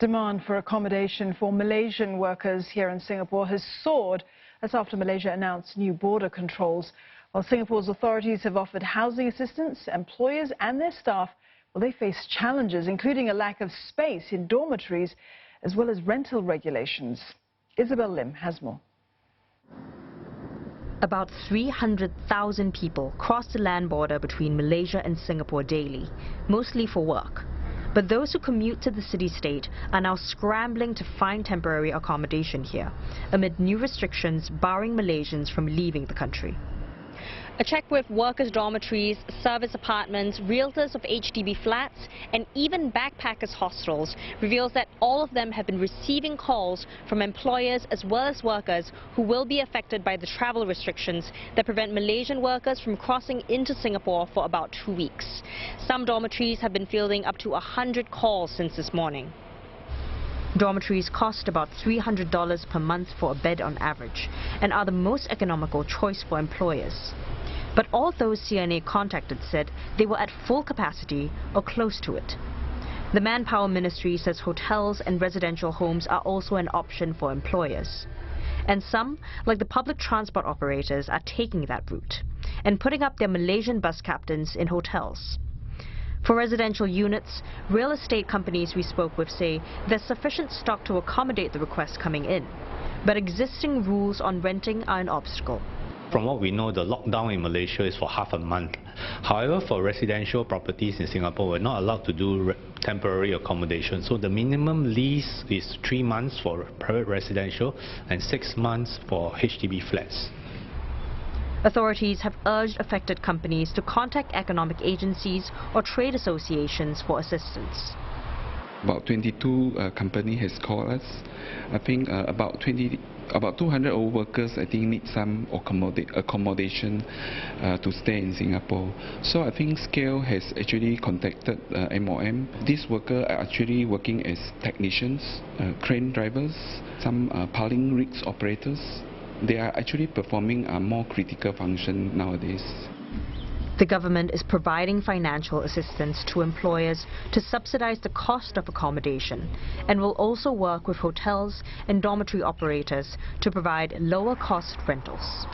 Demand for accommodation for Malaysian workers here in Singapore has soared. That's after Malaysia announced new border controls. While Singapore's authorities have offered housing assistance, employers and their staff, well, they face challenges, including a lack of space in dormitories, as well as rental regulations. Isabel Lim has more. About 300,000 people cross the land border between Malaysia and Singapore daily, mostly for work. But those who commute to the city-state are now scrambling to find temporary accommodation here, amid new restrictions barring Malaysians from leaving the country. A check with workers' dormitories, service apartments, realtors of HDB flats, and even backpackers' hostels reveals that all of them have been receiving calls from employers as well as workers who will be affected by the travel restrictions that prevent Malaysian workers from crossing into Singapore for about 2 weeks. Some dormitories have been fielding up to 100 calls since this morning. Dormitories cost about $300 per month for a bed on average and are the most economical choice for employers. But all those CNA contacted said they were at full capacity or close to it. The Manpower Ministry says hotels and residential homes are also an option for employers. And some, like the public transport operators, are taking that route and putting up their Malaysian bus captains in hotels. For residential units, real estate companies we spoke with say there's sufficient stock to accommodate the requests coming in, but existing rules on renting are an obstacle. From what we know, the lockdown in Malaysia is for half a month. However, for residential properties in Singapore, we're not allowed to do temporary accommodation. So the minimum lease is 3 months for private residential and 6 months for HDB flats. Authorities have urged affected companies to contact economic agencies or trade associations for assistance. About 22 companies has called us. I think about 200 old workers I think need some accommodation to stay in Singapore. So I think Scale has actually contacted MOM. These workers are actually working as technicians, crane drivers, some piling rigs operators. They are actually performing a more critical function nowadays. The government is providing financial assistance to employers to subsidize the cost of accommodation and will also work with hotels and dormitory operators to provide lower cost rentals.